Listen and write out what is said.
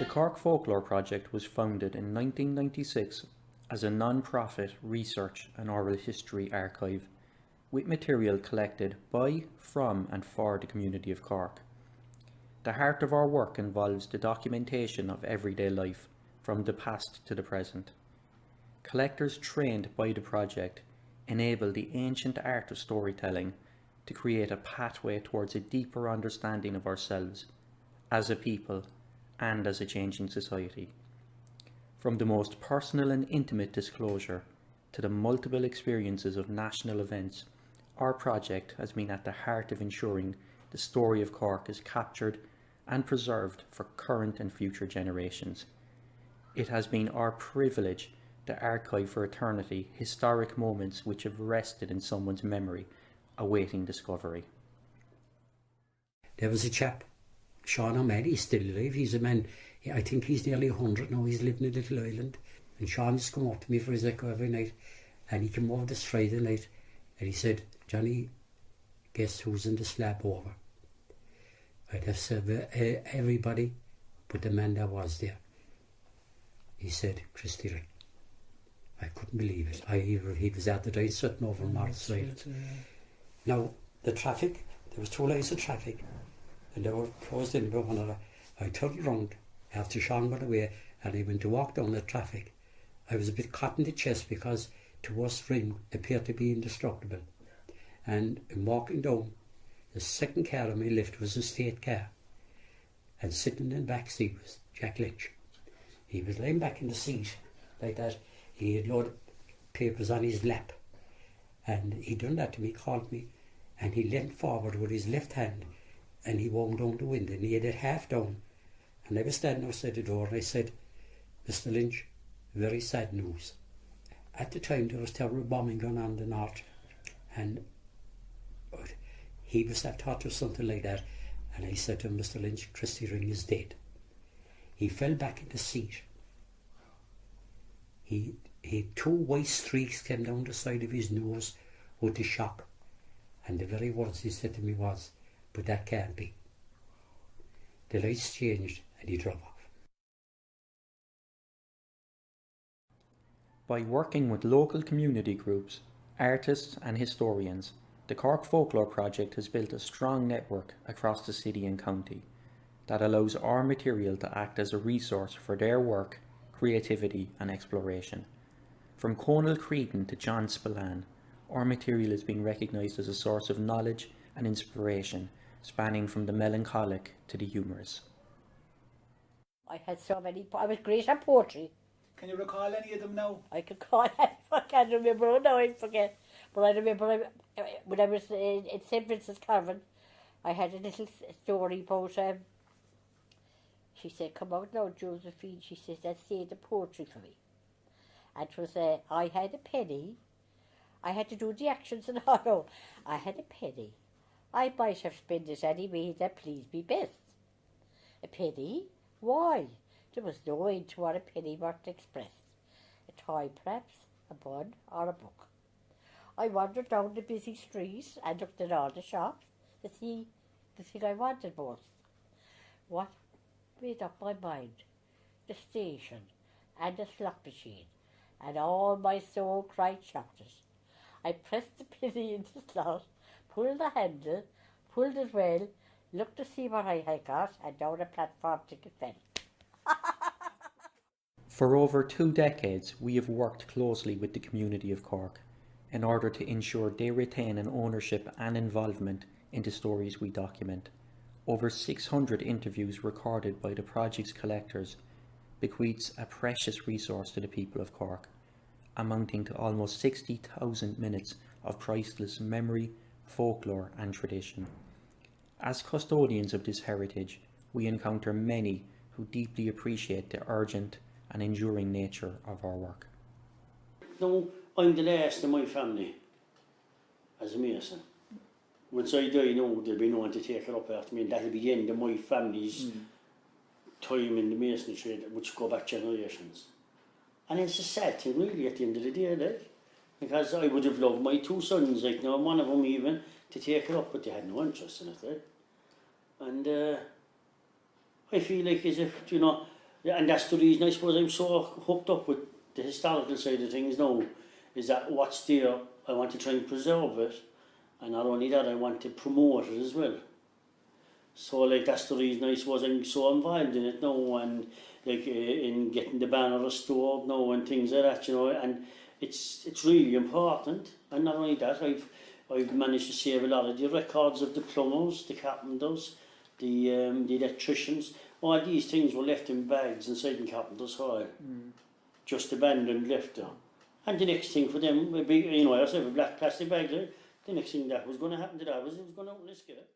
The Cork Folklore project was founded in 1996 as a non-profit research and oral history archive with material collected by, from and for the community of Cork. The heart of our work involves the documentation of everyday life from the past to the present. Collectors trained by the project enable the ancient art of storytelling to create a pathway towards a deeper understanding of ourselves as a people and as a changing society. From the most personal and intimate disclosure to the multiple experiences of national events, our project has been at the heart of ensuring the story of Cork is captured and preserved for current and future generations. It has been our privilege to archive for eternity historic moments which have rested in someone's memory, awaiting discovery. There was a chap, Sean O'Malley, he's still alive. He's a man, I think he's nearly 100 now. He's living in a little island. And Sean has come up to me for his echo every night. And he came over this Friday night and he said, "Johnny, guess who's in the slab over?" I'd have said everybody but the man that was there. He said, "Christy Ring." I couldn't believe it. He was at the day sitting over on North side. Now, the traffic, there was 2 lanes of traffic, and they were closed in by one another. I turned round after Sean got away, and I went to walk down the traffic. I was a bit caught in the chest because to us Ring appeared to be indestructible. And in walking down, the second car on my left was a state car, and sitting in the back seat was Jack Lynch. He was lying back in the seat like that. He had a load of papers on his lap, and he done that to me, called me, and he leant forward with his left hand and he wound down the window, and he had it half down, and I was standing outside the door, and I said, "Mr. Lynch, very sad news." At the time there was terrible bombing going on in the north, and he was that thought of something like that, and I said to him, "Mr. Lynch, Christy Ring is dead." He fell back in the seat. He had 2 white streaks came down the side of his nose with the shock, and the very words he said to me was, "But that can't be." The lights changed and he drove off. By working with local community groups, artists and historians, the Cork Folklore project has built a strong network across the city and county that allows our material to act as a resource for their work, creativity and exploration. From Conal Creedon to John Spillane, our material is being recognised as a source of knowledge and inspiration, spanning from the melancholic to the humorous. I had so many, I was great at poetry. Can you recall any of them now? I could call it, I can't remember, now I forget. But I remember when I was in St. Vincent's Convent, I had a little story about, she said, "Come out now, Josephine," she said, "and say the poetry for me." And it was, I had a penny, I had to do the actions and all, no, I had a penny. I might have spent it any way that pleased me best. A penny? Why? There was no end to what a penny might express. A toy perhaps, a bun or a book. I wandered down the busy street and looked at all the shops to see the thing I wanted most. What made up my mind? The station and the slot machine, and all my soul cried shouted. I pressed the penny into the slot, pulled the handle, pulled it well, looked to see what I had got, and down the platform ticket fell. For over 2 decades, we have worked closely with the community of Cork in order to ensure they retain an ownership and involvement in the stories we document. Over 600 interviews recorded by the project's collectors bequeaths a precious resource to the people of Cork, amounting to almost 60,000 minutes of priceless memory, folklore and tradition. As custodians of this heritage, we encounter many who deeply appreciate the urgent and enduring nature of our work. No, I'm the last in my family as a mason. Once I die now, there'll be no one to take it up after me, and that'll be the end of my family's time in the masonry trade, which go back generations. And it's a sad thing really at the end of the day, like, because I would have loved my 2 sons, like now one of them even, to take it up, but they had no interest in it, like. And I feel like as if, you know, Yeah, and that's the reason I suppose I'm so hooked up with the historical side of things now, is that what's there, I want to try and preserve it, and not only that, I want to promote it as well. So like that's the reason I suppose I'm so involved in it now, and like in getting the banner restored now and things like that, you know, and it's really important. And not only that, I've managed to save a lot of the records of the plumbers, the carpenters, the electricians. All these things were left in bags inside in Carpenter's Hall, just abandoned, left there. And the next thing for them would be, you know, I also have a black plastic bag there. The next thing that was going to happen to that was it was going out in the skip.